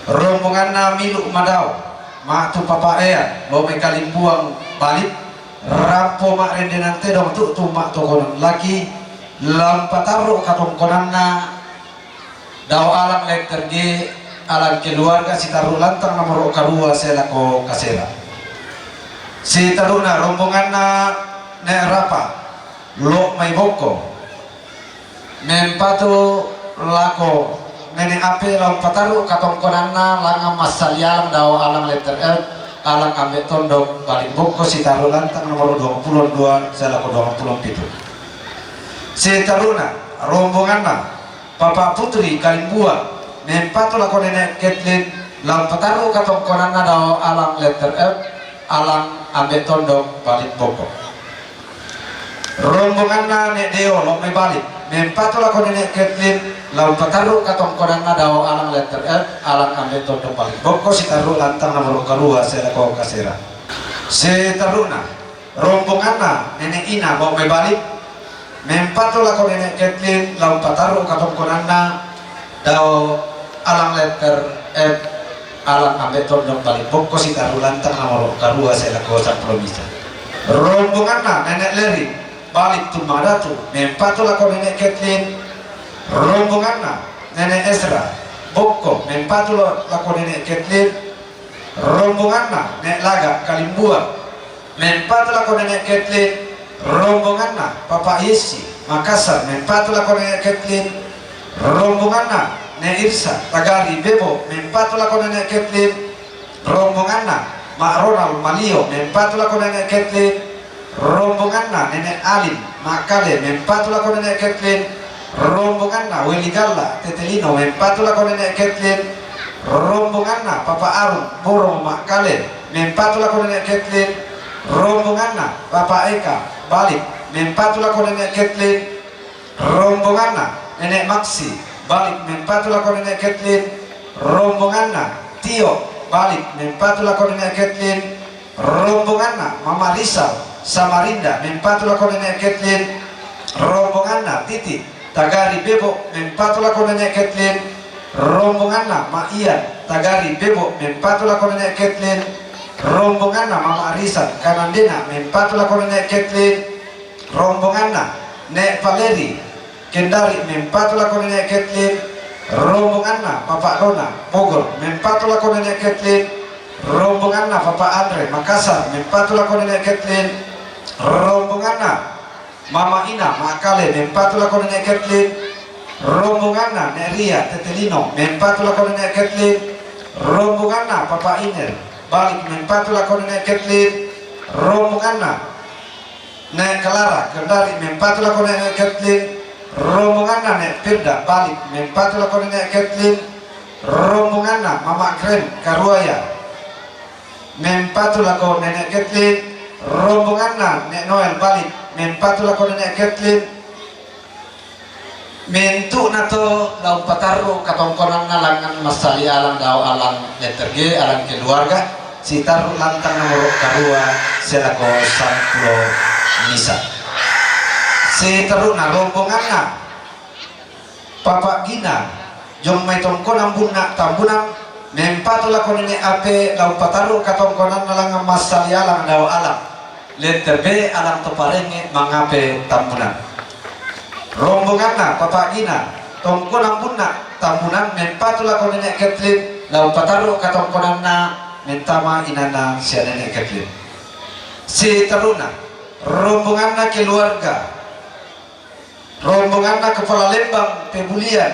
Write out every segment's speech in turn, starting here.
rombongan na milu madau mak tu papa ea lo me kalimbuang balik rampo mak rende nante dong tu mak tu konon lagi lampataro katong konan na daw alang lekter G alang keluarga si taru lantang nomor karua sela ko kasera si taru na rombongan na ne rapa lo may boko mempatu lako nene ape lau pataru katong konana langa masalyalang daw alang letter L alang ambek tondok balik boko si taru lantang nomor 22 sela ko 27 si taruna rombongan na papa putri kalimbua mempatu lako nene Kathleen lau pataru katong konana daw alang letter L alang ambek tondok balik boko rombongan na nek deo lo may balik mempatu lako nene Kathleen lau pataru katong konana daw alang letter L alang ambek tondok balik boko si taru lantang nomor karua sela ko kasera si taruna rombongan na nene ina lo may balik mempatu lako nene Kathleen lau pataru katong konana daw alang letter F alang ambek tondok balik boko si taru lantang nomor karua sela ko sang promisa rombongan na nenek Leri balik tumadatu mempatu lako nenek Kathleen rombongan na nenek Ezra boko mempatu lako nenek Kathleen rombongan na nenek Laga Kalimbua mempatu lako nenek Kathleen rombongan na Papa Yesi Makassar mempatu lako nenek Kathleen rombongan na nenek Irsa Tagari Bebo mempatu lako nenek Kathleen rombongan na Mak Ronald Malio mempatu lako nenek Kathleen rombongan na nenek Alim Makale mempatu lako nenek Kathleen rombongan na Weli Galla Tetelino mempatu lako nenek Kathleen rombongan na Papa Arun Borong Makale mempatu lako nenek Kathleen rombongan na Papa Eka balik mempatu lako nenek Kathleen rombongan na nenek Maksi balik mempatu lako nenek Kathleen rombongan na Tio balik mempatu lako nenek Kathleen rombongan na Mama Rizal Samarinda mempatu lako nenek Kathleen rombongan na Titi Tagari Bebo mempatu lako nenek Kathleen rombongan na Ma Ian Tagari Bebo mempatu lako nenek Kathleen rombongan na Mama Rizal Kanandena mempatu lako nenek Kathleen rombongan na Nek Valeri Kendari mempatu lako nenek Kathleen rombongan na Papa Dona Bogor mempatu lako nenek Kathleen rombongan na Papa Andre Makassar mempatu lako nenek Kathleen rombongan na Mama Ina Makale mempatu lako nenek Kathleen rombongan na Nek Ria Tetelino mempatu lako nenek Kathleen rombongan na Papa Iner balik mempatu lako nenek Kathleen rombongan na Nek Kelara Kendari mempatu lako nenek Kathleen rombongan na Nek Firda balik mempatu lako nenek Kathleen rombongan na Mama Kren Karuaya mempatu lako nenek Kathleen rombongan na Nek Noel balik mempatu lako nenek Kathleen mentu nato lau pataru katongkonan na langan masali alang daw alang letter G alang keluarga si taru lantang nomor karua selako samplo misa si taru na rombongan na Papa Gina jong may tongkonan bunna tambunan mempatu lako nenek ape lau pataru katongkonan na langan masali alang daw alang letter B alang toparenge mangape tambunan rombongan na Papa Gina tongkonan bunna tambunan mempatu lako nenek Kathleen lau pataru katongkonan na mentama inana si nenek Kathleen si taruna rombongan na keluarga rombongan na kepala lembang pebulian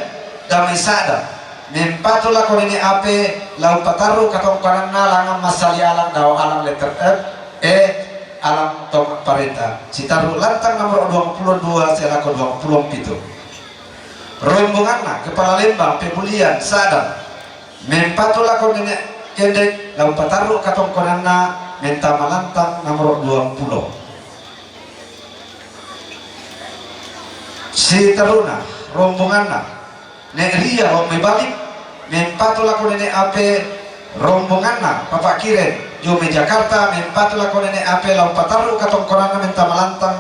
damai sada mempatu lako nenek ape lau pataru katongkonan na langan masali alang daw alang letter F alam tong parenta si taru lantang nomor 22 selako 27 rombongan na kepala lembang pebulian sadang mempatu lako nenek kendek lau pataru katongkonan na mentama lantang nomor 20 si taruna rombongan na Nek Ria lo may balik mempatu lako nenek ape rombongan na Papa Kiren Jome Jakarta mempatu lako nenek ape lau pataru katongkonan na mentama lantang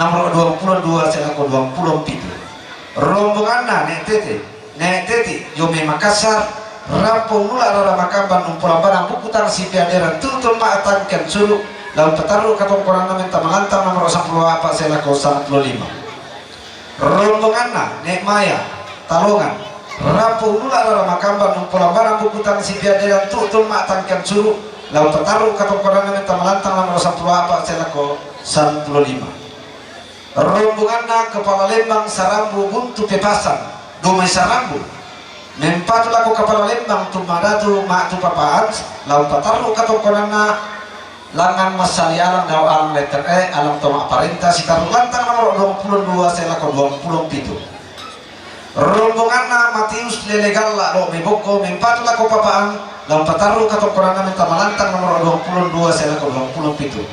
nomor 22 selako 27 rombongan na Nek Tete Jome Makassar rampung nula rara makamban umpulang barang buku tang si piaderan tutul maatangkan suruh lalu petaruh katong korang namin tamalantang nomor 10 apa selako 95 rombongan na nek maya talongan rampung nula rara makamban umpulang barang buku tang si piaderan tutul maatangkan suruh lalu petaruh katong korang namin tamalantang nomor 10 apa selako 95 rombongan na kepala lembang sarambu buntu pepasan domai sarambu mempat laku kepala lembang tumadatu mak tu papaan lau pataru katongkonana langan masalialang dau alang letter alang toma parenta sitaru lantang nomor 22 selako 27 rombongan na Matius lelegal lo meboko mempat laku papaan lau pataru katongkonana minta malantang nomor 22 selako 27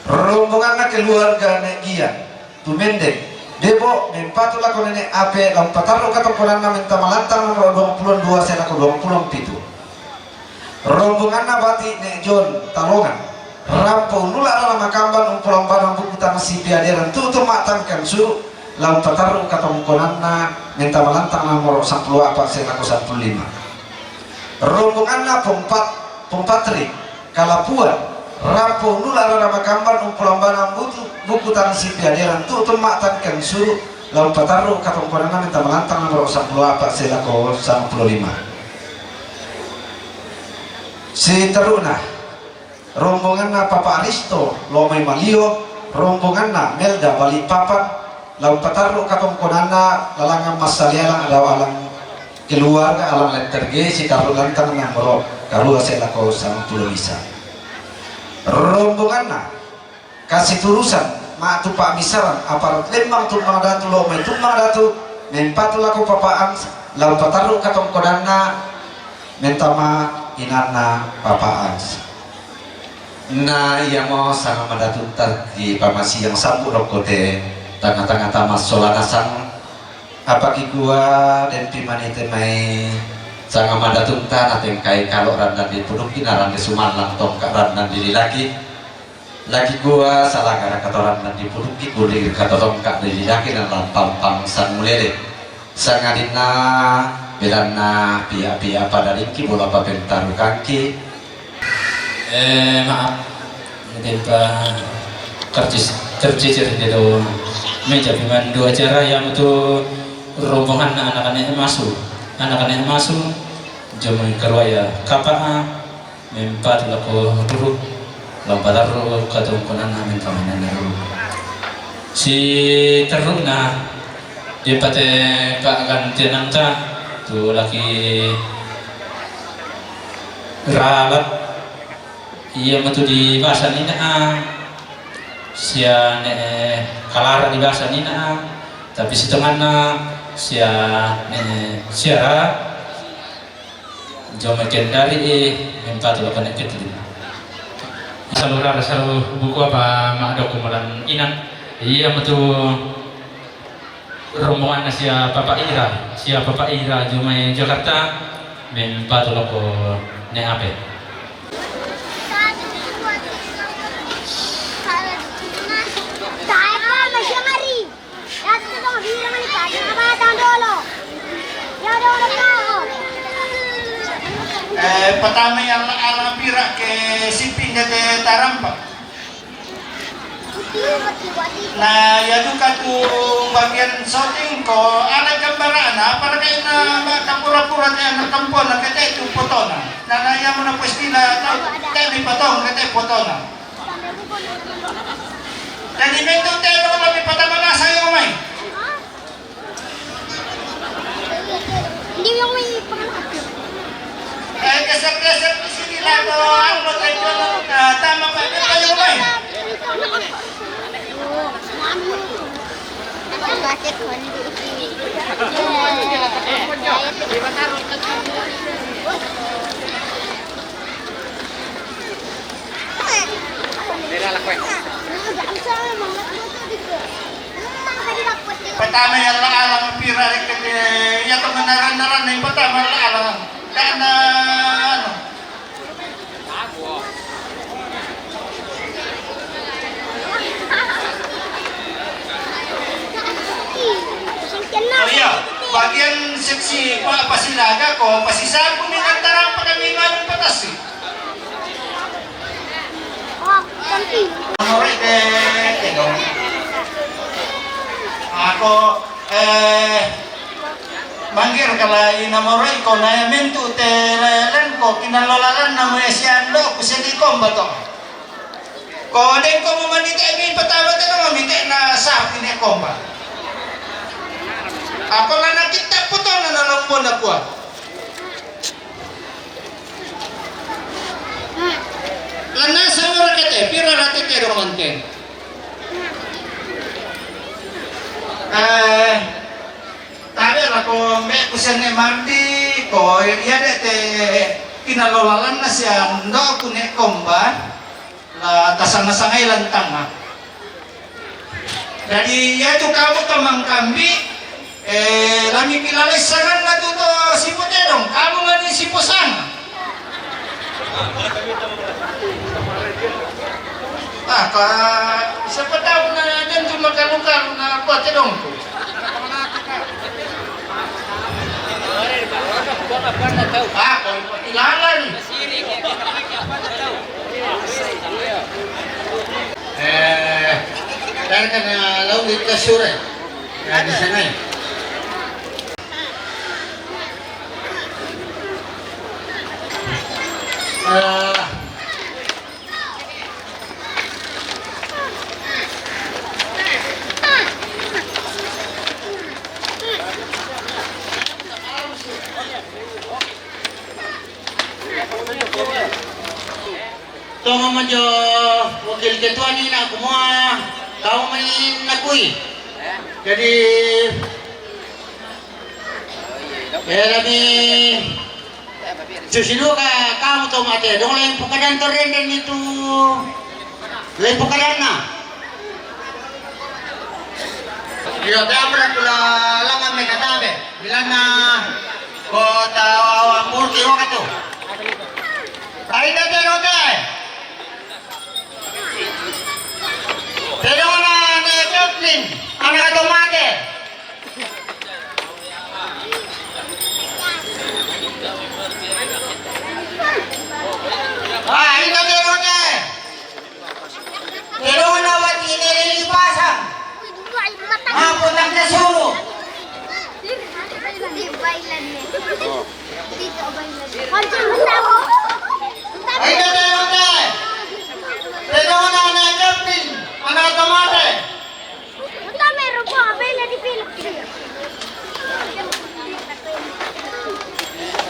rombongan na keluarga negian tumendek Debo mempatulah kau nenek ape lam pataruh kata koran na minta malantang nomor 22 selako 27 rombongan na bati nek John talongan rampau nula ala makamban umpulang barang buku tanah si piaderan tutu matangkan suruh lam pataruh kata koran na minta malantang nomor 10 apa selako 15 rombongan na pompatri kalapuan rampau nula ala makamban umpulang barang buku tanah si piaderan tutu matangkan suruh lalu pataruh kata koran na minta malantang nomor 10 apa selako 15 si teruna rombongan na Papa Aristo Lomai Malio rombongan na Melda Balikpapan lalu pataruh kata koran na lalangan masalialang ada alang keluarga alang letter G si taruh lantang nomor kalua selako 10 rombongan na kasih turusan mak tu pak misaran aparat lembang tu madatu lo mai tu madatu mempatu laku papaan lau pataruh katong kodana mentama inana papaan na iya mo sang madatu tar di pamasi yang sambu rokote tengah-tengah tamas solanasan apa kigua dan pimanite mai sang madatu tar ateng kai kalau randan di puduk kinaran di Sumalang tong kak randan di lagi lagi gua salah gara katoran dan dipuduki kulir katotong kak dari laki dan lampang sang mulele sangadina belana pia pada ringki bola papentaru kaki maaf mungkin pak tercicir di dalam meja pemandu acara yang itu rombongan anak-anak masuk jomai kerwaya kapaa mempat laku duduk lampadaru katong konana minta mananaru si teruna dia pate pak gantian ta tu laki ralat iya matu di bahasa nina sia ne kalara di bahasa nina tapi setengahna sia ne siara jome kendari empat lapan eketli salurar salu buku apa mak dokumelan inan iya metu rombongan siapa Papa Ira jumai Jakarta mempat loko ne ape pertama yang ala pira ke siping de tarampa nah ya duka tu bagian shooting ko ala gambarana para kay na makapura-pura na anak kampon na kaya itu potona na yang muna pwestila tayo ni patong kaya potona dan imento tayo na kami patamana sa'yo may hindi mo may pangalan. Geser-geser di sini lah kalau tama pa kayo may. Pertama yang alang pira ya kebenaran-naran yang pertama alang karena oh iya bagian seksi apa sih sinaga ko, pasisabi ko minantarang pa kami ng patas eh. Oh, kanti. Amoy dong. Ako, manggir kala inamoray ko na yamintu telelan ko, kinalolalan na mo siya lo, kusini ko ba to? Ko din ko mamanita ay patawad na mamita na sa akin ko ba? Ako na nakita po to na nalambon na po. Lana sa mga kate, pira natin kayo mantin. Tabi ako, may kusan ni Mardi ko, yan ete, kinalolalan na siya, no, kunik komba, la tasang-nasangay lantang ha. Jadi, ya itu kamu tamang kambi, lami pilalis sangan na tuto si Potedong, kamu nga ni si Posang. Siapa tahu na dyan cuma kalung-kalung na Potedong ko. Kung patilangan. Dahil ka na lawit ka sure. Kaya di sana eh. Tunggu manjo wakil ketua ni nak semua kau main nakui. Jadi lebih Susilo ka kamu to mate dong lain pekerjaan terenden itu lain pekerjaan na. Yo kamera kula langan me katabe bilang na kota murti ho kato. Ay na rote. Pero na ne Joplin anak ato mate. Ini terone. Terone wat ini lilipasan. Apa tak disuruh? Di bailan ni. Dito bailan. Hancur bersama. Ini terone. Terone na Joplin anak ato mate. Kita meron po bailan di Pilipinas.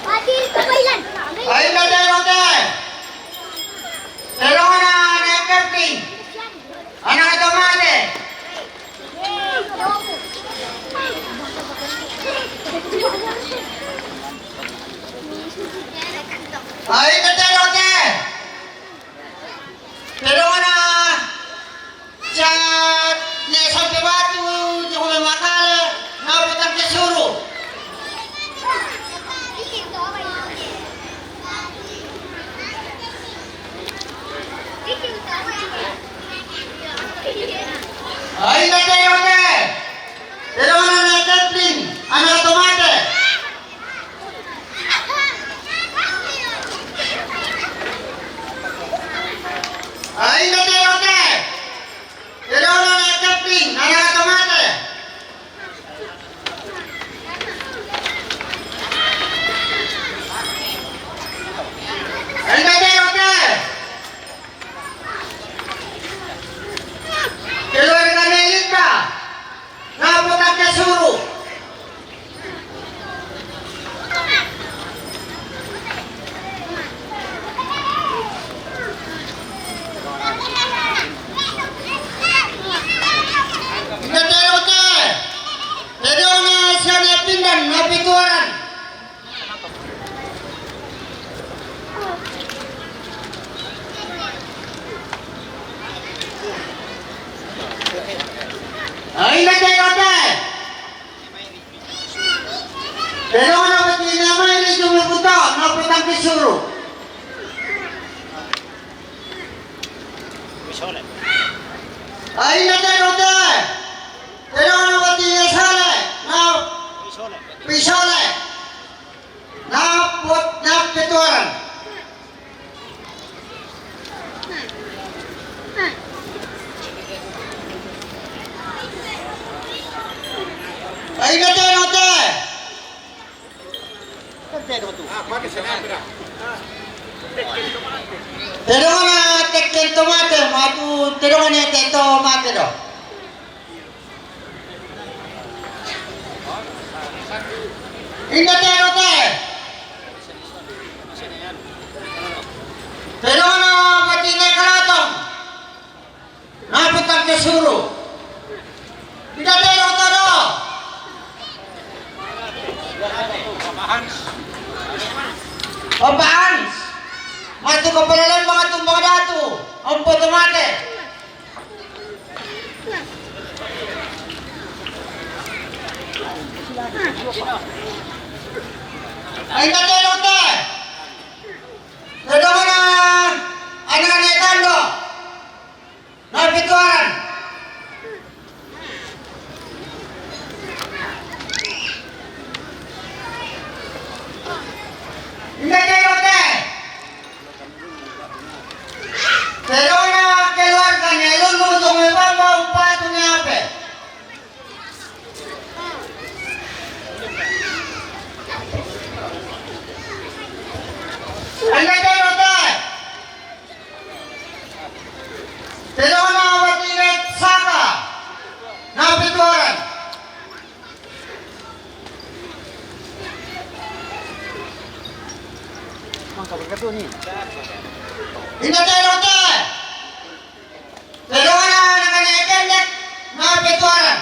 Adil ka bailan. Ini terone. Terone na Joplin anak ato mate. Ay, terone. Terone na sa sampai batu jangan makale ngaputan disuruh. Ay, terone. Terone na Joplin anak ato mate. Ay, terone. Terone na Joplin anak ato mate. Ay, terone. Keluar ka na pituaran. Ay nate nate. Pero na tekken tomate, matu pero na tekken tomate do. Ingat ya nate. Pero na matine kalatong. Napitang kesuru. Ingat ya nate do. Apaan? Matu kapalalan mga tumbang datu. Ang potomate. Ay natelote. Pero na anak netando. Napituaran. Natelote. Pero na keluarga niya lulutong ibang maupato niya ape. Ay natelote. Pero na watinet saka. Napituaran. Inatelote. Pero na nakanekendek. Napituaran.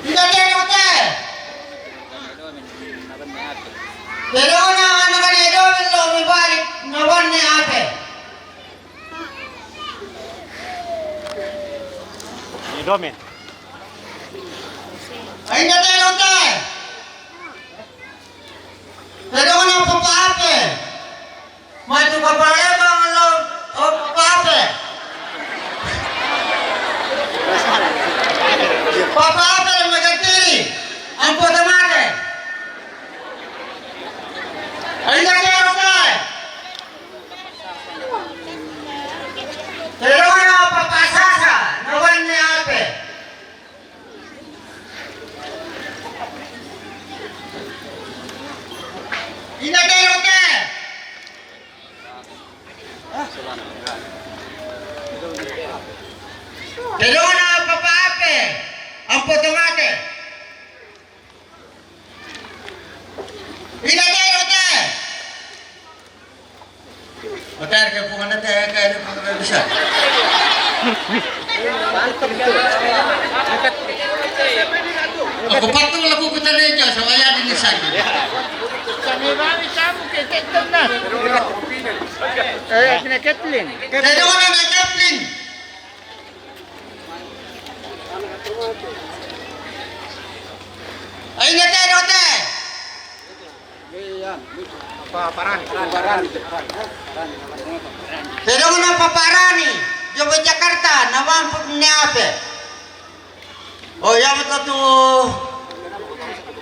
Inatelote. Pero na nakanedomin lo mibalik nawan ni ate. Domen. Ay natelote. Pero na papaate. Matu kapalebang lo o papaate. Papaate magatiri. Ang potamate. Ay natelote. Pero na papasasa nawan ni ate. Inatelote. Pero na papaate. Ang potomate. Inatelote. Matar ke pungan nate kayak ada bisa. Ako patung lagu kita leja sa wala din isa. Kena Kathleen. Pero wala na Kathleen. Ay natelote. Pero na paparani. Jobe Jakarta naman ni ape. O yaman to tu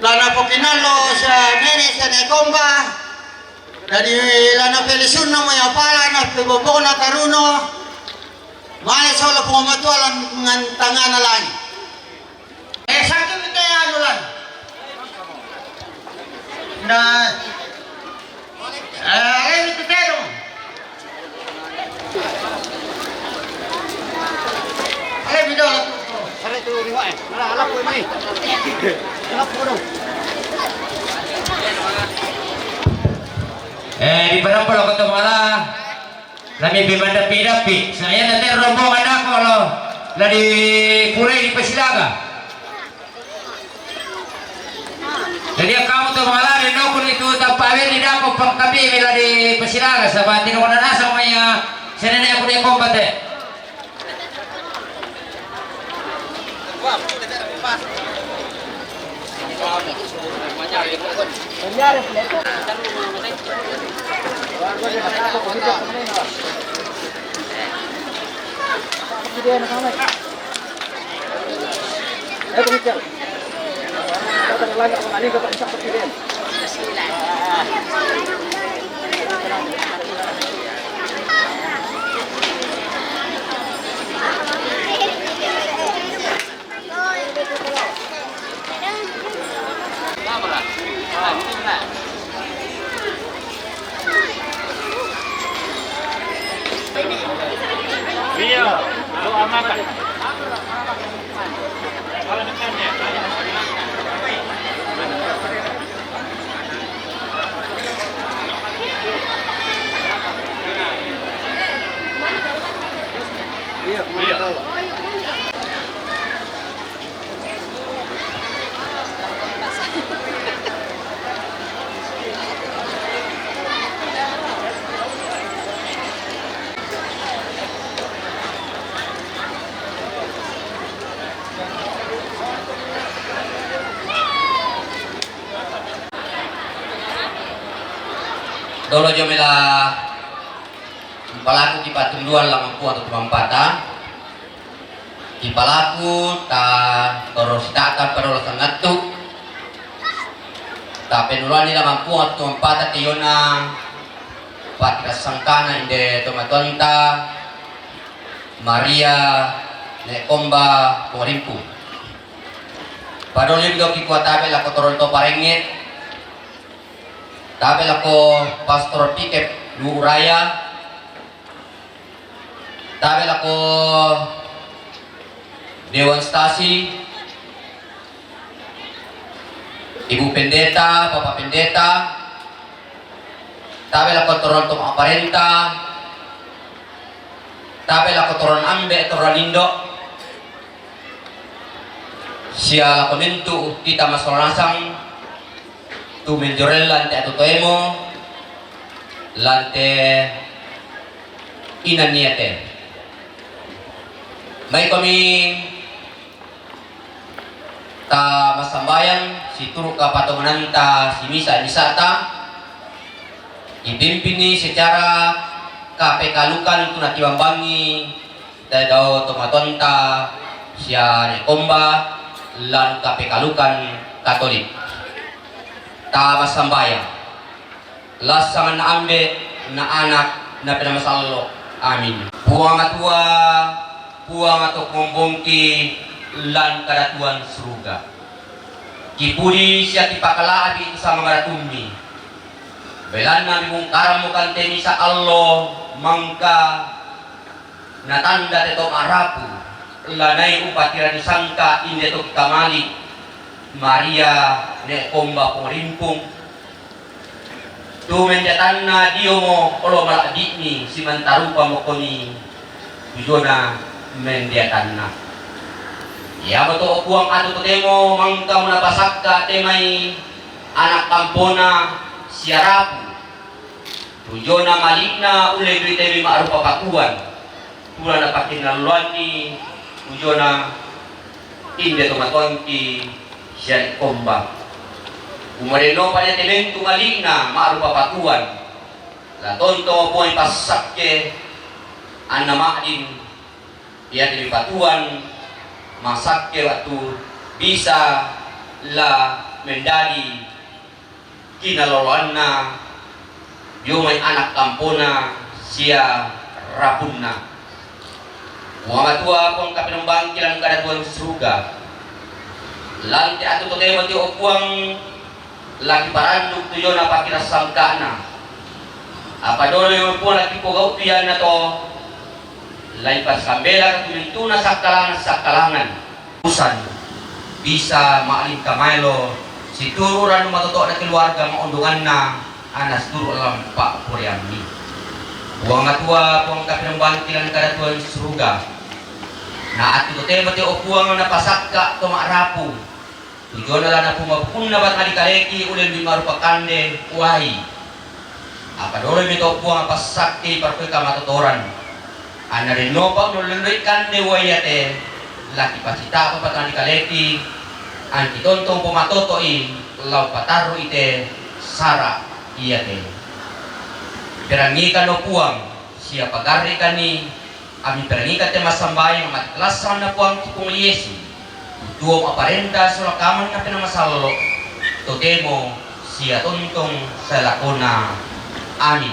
lana po kinalo sa nene sa nekomba. Dari lana pelisun na may apala na pibobo na karuno. Mane solo pumatualan ng tanga na lang. Sakit kita ano lang. Na ay ito pero. Ay bido. Sare tu riwa eh. Ala ko ni. Ala ko do. Di Parampol ako tumala. Lami bimanda pirapi. Saya nanti rombongan ako lo. Ladi Purai di Pasilaga. Jadi kamu tumala rin ako nito tapawe ni dako pangkabi mila di Pasilaga sa batin ko na nasa maya sinanay ako di kombate. talaga ang aliga pa sa pagpilin. Iya, doa makan. Iya, iya. Dolo jomela palaku di patunduan lamang atau tumampata di palaku ta terus data perlu sangattu ta penurani lamang atau tumampata tiyona patika sangkana inde tomatonta Maria ne komba porimpu padolim do kikuatabe la kotoronto parengit tabel ako pastor Pikep Luraya, tabel ako Dewan Stasi, Ibu Pendeta, Papa Pendeta, tabel ako Toronto Aparenta, tabel ako Toron Ambe, Toron Lindo, siya ako nintu kita masoranasang tu menjorel lante atau toemo lante inaniate may kami ta masambayan si turu kapatungananta si misa misata ipimpini secara kapekalukan tu natiwambangi daw tomatonta siya rekomba lan kapekalukan Katolik ta sambayan lasangan na ambe na anak na pinamasallo amin puang ato kumbongki lan kadatuan suruga kipuri siya tipakalabi sa mga ratumi belan na mong karamukan temi sa Allah mangka natanda teto arapu lanay upatiran sangka inde to kamali Maria ne komba porimpung tu menjatan na dio mo olo maladi ni si mantarupa mo koni tujona mendiatan na ya beto kuang atu temo mangka muna pasakka temai anak kampona siarapu tujona malikna ule duit temi maarupa pakuan tula na pakinaluan ni tujona inde tomatonki siya komba umarino pa niya tiling tumaling na maarupa patuan la tonto po ay pasakye ang namadin iya tiling patuan masakye watu bisa la mendadi kinaloloan na yung may anak kampona siya rapun na mga tua pong kapinambang kilang kadatuan suga lanti atu to kayo mati okuang laki paranduk tuyo na pakirasangka na apa dolo yung po laki po gaupian na to laipas kambela katulintu na sakalangan usan bisa maalin kamaylo si tururan matoto na keluarga maundungan na anas turu alam pak puriami buang atua pong kapinambang kilang kadatuan suruga na atu to kayo mati okuang na pasakka tumarapu tujuan adalah na pumapun na bat malikaleki ulen di marupakande uai apa dolo mito buang apa sakti parkoy kamatotoran ana reno pa nulundoy kande uayate laki pasita pa pat malikaleki anti tontong pumatotoi lau pataru ite sara iyate perangikan no puang siapa gari kani ami perangikan te masambayang matklasan na puang kipung liesi Dua aparenta sulakaman na pinamasallo totemo siya tuntong sa lakona ani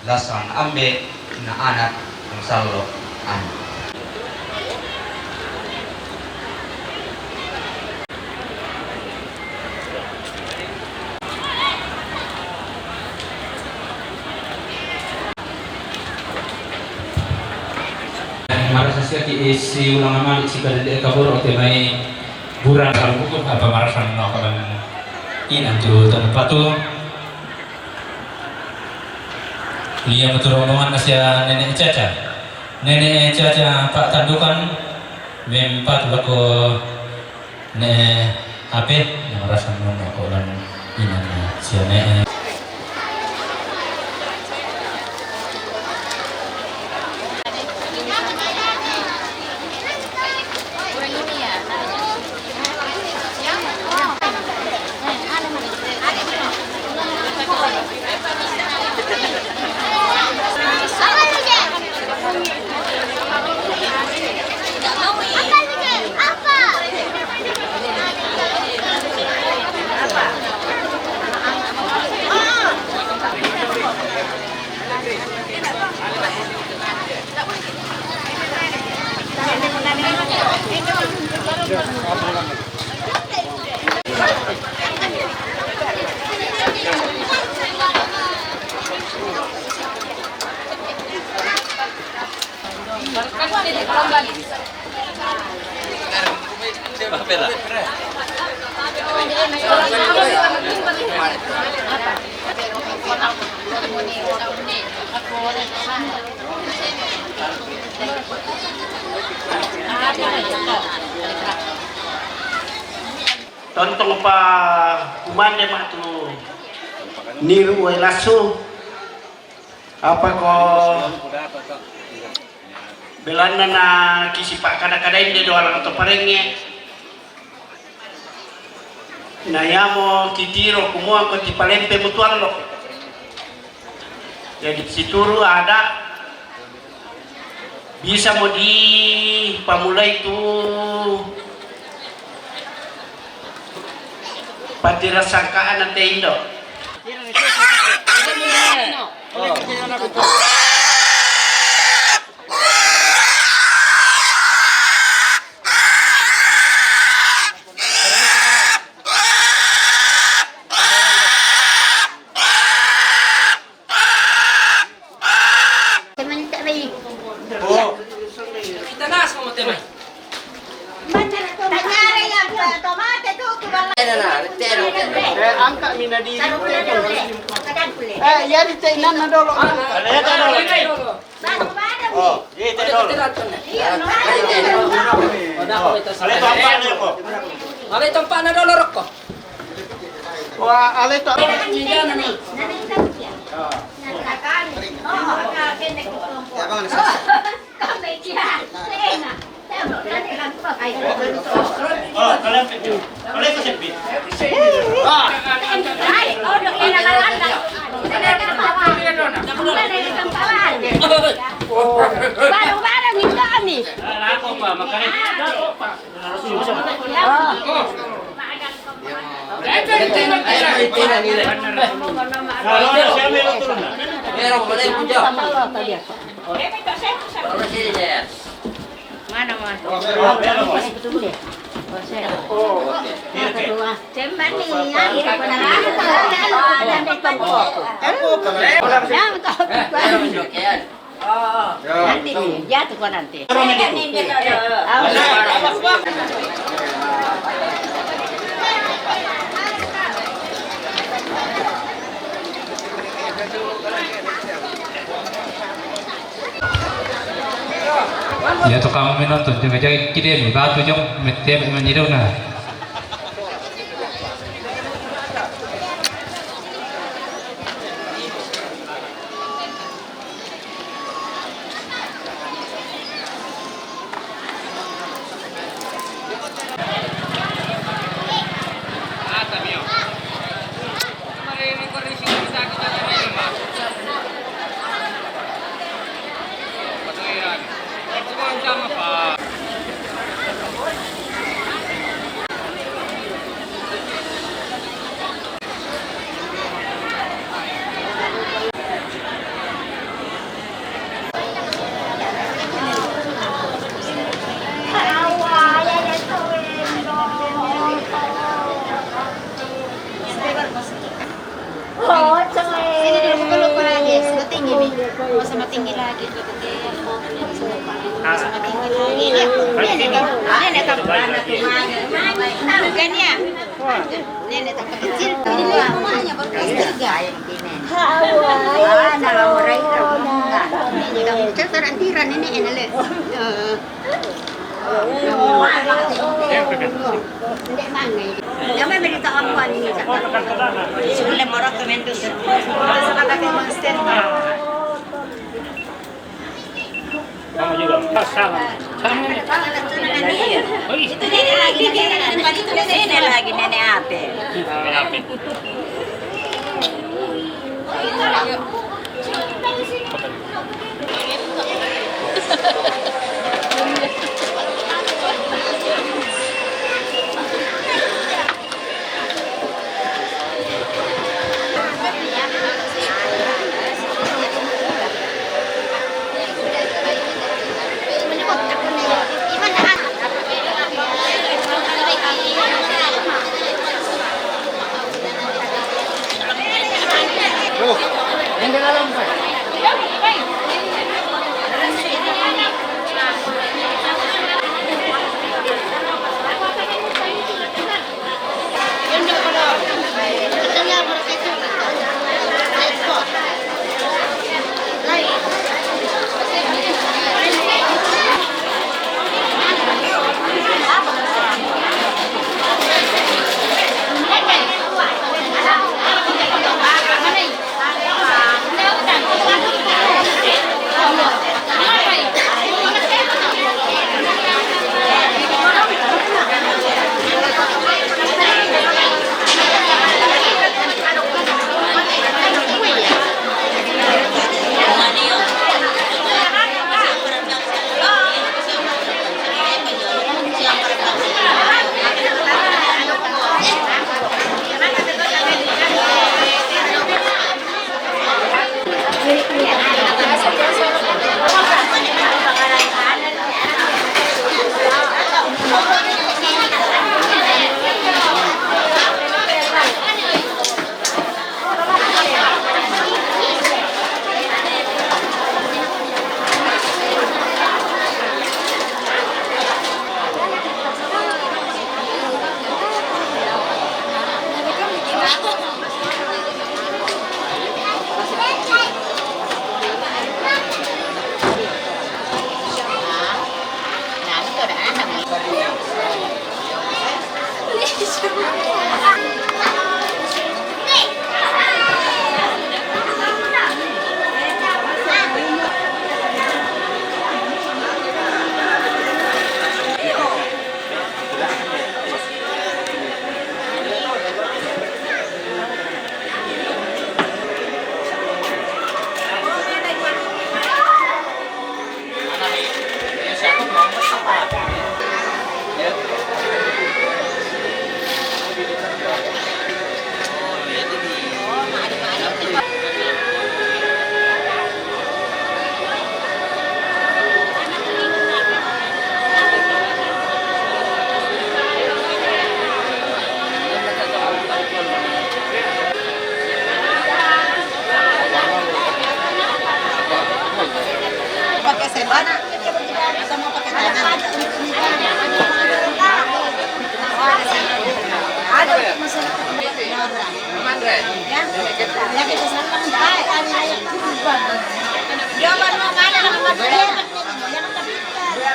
lasan ambe na anak ng salo ani. Marasa siya si ulang amalik si kadali kabur o may burang kalau buku apa marasan no kalau inan tu tempat tu lihat betul rombongan nasya nenek caca pak tandukan mempat lako ne ape marasan no kalau inan si nenek. Tontong pa kumande mak tu niru ay lasso apa ko belanda na kisipak kada-kada hindi do alang to parenge nayamo kitiro kumuha ko ti palempe mutual lo jadi situru ada bisa mo di pamulay tu pati rasangkaan ng tendo. Angka mina di. Ya di Thailand na dolo. Aleta dolo. Oh, ite dolo. Aleta pa na dolo rokko. Wah, aleta. Barang-barang ni kami. Ako pa, makalit. Mana mas? Sempat ni, akhirnya nanti jatuh kok nanti. Ya to kamu menonton juga jadi kita ni batu jom metiap menjiru na. Masa matinggi lagi. Masa matinggi lagi. Nenek tak pernah tumaga. Bukan ya? Nenek tak kecil. Ini rumahnya baru kelas 3. Dalam mereka enggak. Ini kamu cerita antiran ini enak. Hindi mangay. Naman mereka amuan ini. Sulit marah kementus. Sa katakin monster. Kamu juga sama. Oh, Itu nenek lagi. Itu nenek lagi nenek ate.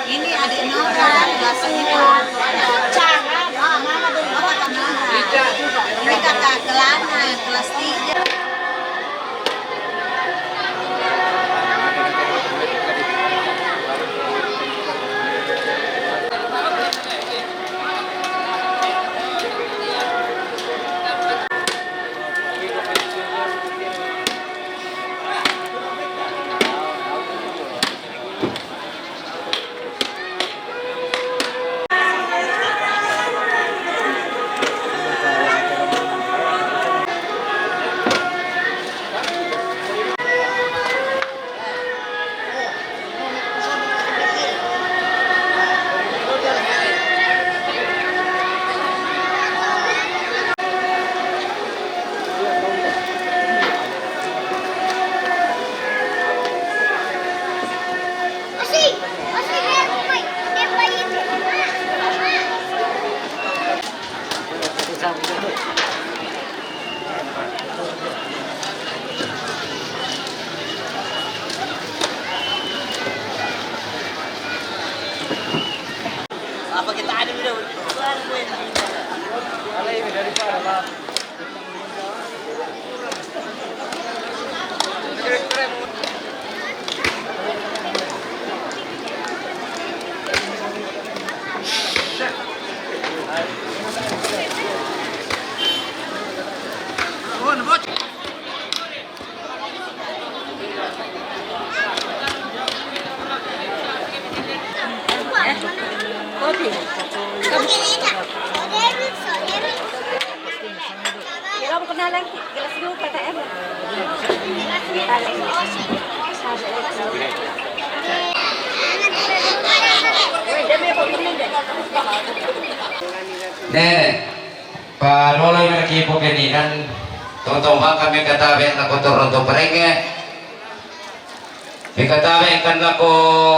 Ini adik Nora, Mama dan Papa Ini kakak Kelana, kelas 3. Apa kita ada video? Kopi. Kira mo kenalan gelas dulu PTM. Nenek, Pak Lolo yang kipo keninan, tungtong kami katabi na kotor untuk perenge. Ikatabi kan lako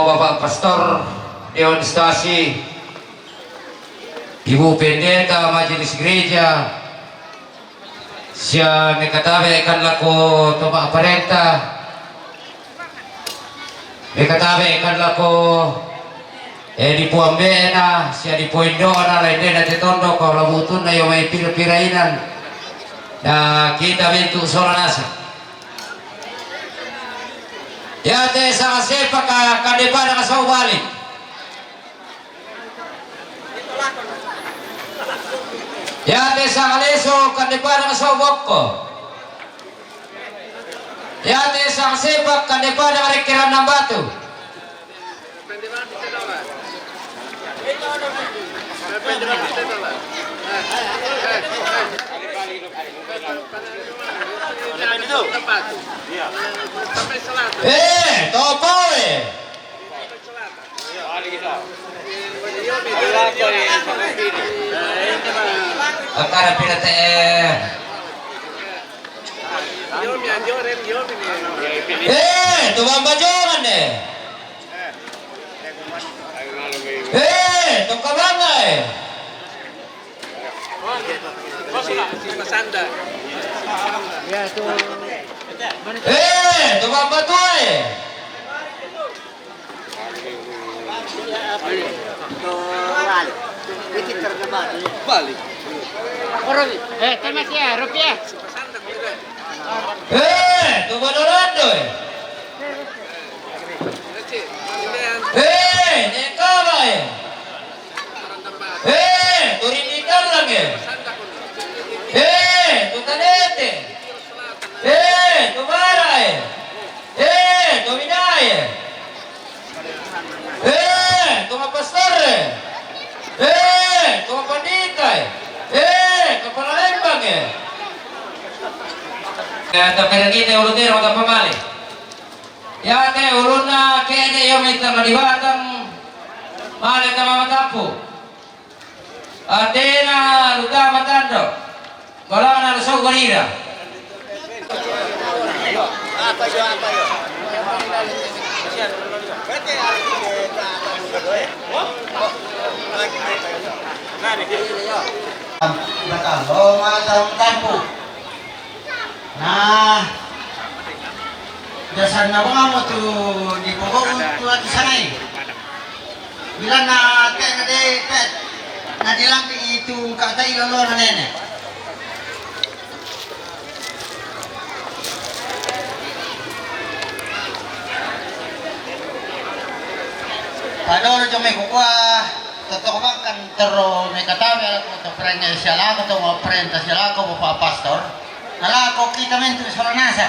Bapak Pastor Dewan Stasi, Ibu Pendeta Majelis Gereja, siya ikatabi kan lako Tumak Parenta, ikatabi kan lako di Puambena, siya di Puindona, lain na tetondo kau labutun na yung may pirainan na kita bentuk soranasa. Ya te sa sepa ka kadepa na kasaw balik. Ya te sa kaleso kadepa na kasaw bokko. Ya te sa sepa kadepa na karekiran ng batu. Topo Akara pinate tumamba jangan deh. Tukabangay. Tumamba tuay. Balik. Terima kasih rupiah. Tumando. Nekabay. Turindikan lang tutanete. Tumaray. Tuminay. Tumapastor. Tumapanditay. Kapalalimbang Tapiragite ulutero tapamali. Yate uluna kene yomi tamadibatang mali tamamatapu. Atena luta matando. Balana lusog barira. Apa yo? Kalau matang tampu. Nah, dasar na mo tu di pokok tuat sanay. Bila na kaya na dilampi itu kata ilolo na nenek. Padahal cuma kukuha totoo ba kan tero may katabi ako to prenya siya ako to maprenta siya ako pa pastor nalako kita men to sa nasa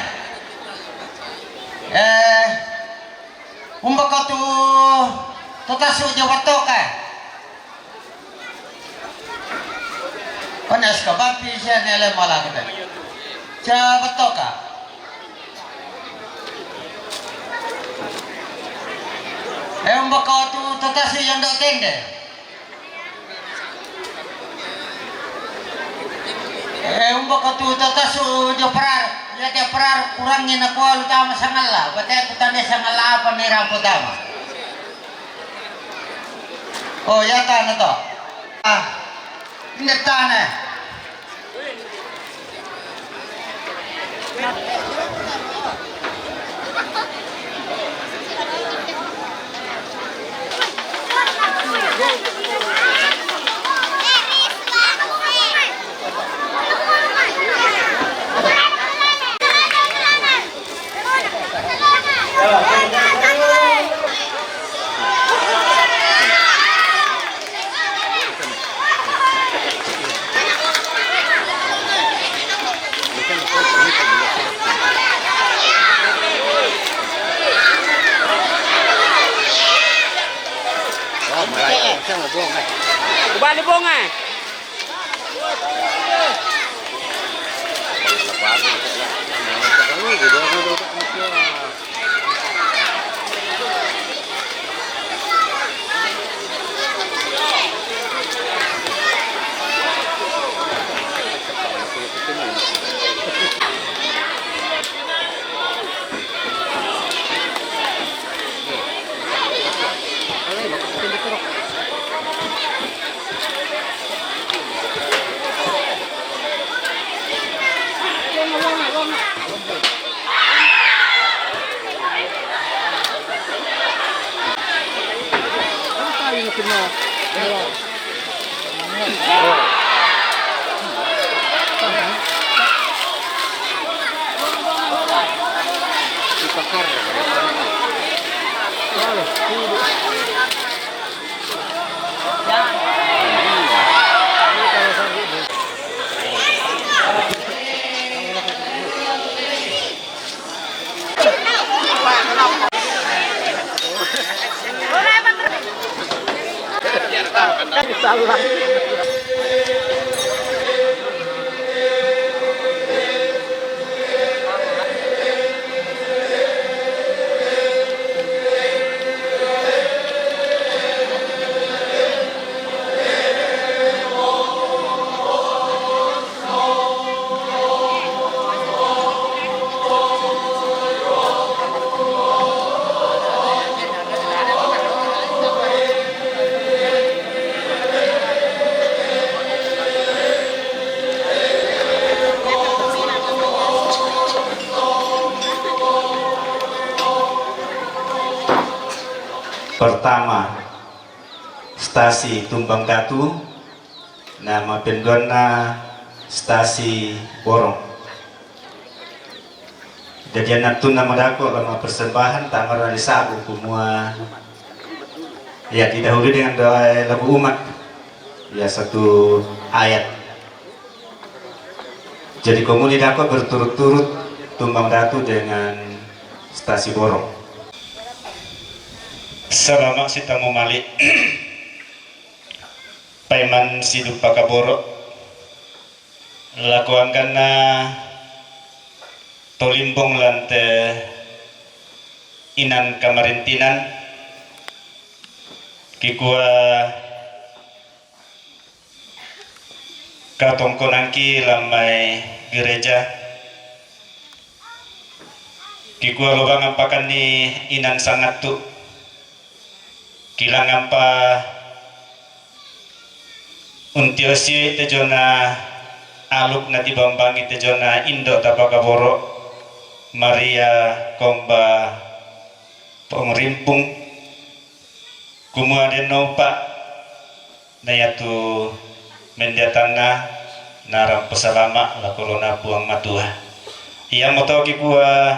umbaka to tasu jo watoka panas ka bapi siya nele malakita siya watoka umbaka to tasu yang dok tende umbaka tu tatasu jo perar ya dia perar kurangnya na kual utama sangala batay putane sangala apa ni rampo utama oh ya ta na to hindi ta na Oh, malay. Siya mo buong ay. Kubali buong ay. Pertama, stasi Tumbang Datu, nama pendona stasi Borong. Jadi anak tu nama dako lama persembahan tamar dari sabu kumua. Ya didahului dengan doa lagu umat. Ya satu ayat. Jadi komuni dako berturut-turut Tumbang Datu dengan stasi Borong. Selama kita mau malik paiman sidup pakaboro lakuangkan na tolimbong lante inan kamarintinan kikua katongkonangki lamai gereja kikua lobang ampakan ni inan sangat tu kilang ampa untiosi tejona aluk nati bambangi tejona indo tapakaboro Maria komba pengrimpung kumua denopa nayatu mendiatana narang pesalama lakolona puang matua ia moto kipua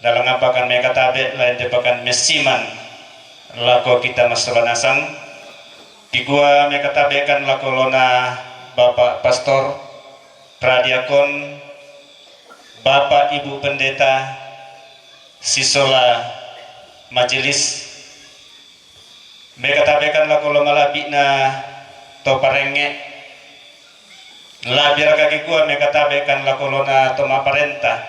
dalam apakan mekatabe lain depakan mesiman lako kita masabanasang kigua mekatabekan lakolona Bapak Pastor Pradiakon Bapak Ibu Pendeta Sisola Majelis mekatabekan lakolona malabina toparenge labira kagikua mekatabekan lakolona toma parenta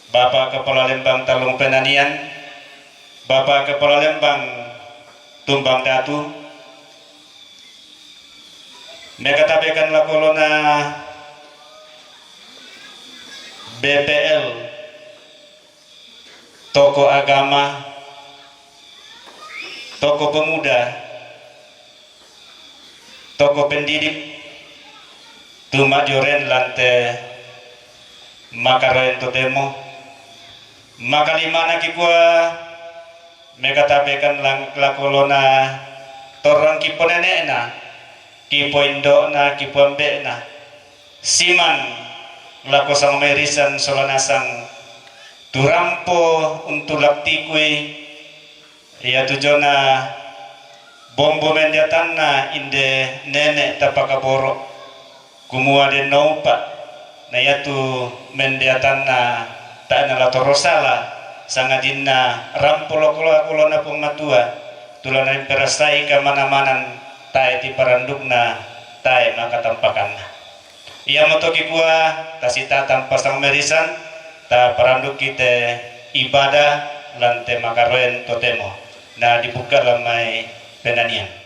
Bapak Kepala Lembang Talung Penanian Bapak Kepala Lembang Tumbang Datu mekatabekan lakolona BPL tokoh agama tokoh pemuda tokoh pendidik tumak joren lante makaroen totemo makalimana kikua megatabekan lang lakolona torang kiponene na kipoindo na kipombe na siman lako sang merisan solanasang turampo untulak tikui ya tujona bombo mendiatan na inde nenek tapakaboro kumua de naupa na yatu mendiatan na ta na latorosala sangadin na rampolo kulo na pematua tulan perasai ka mana-manan tae ti paranduk na tae makatampakan ia motoki kuah tasita tanpa sang merisan ta paranduk kita ibadah lante makaroen totemo na dibuka lamai penanian.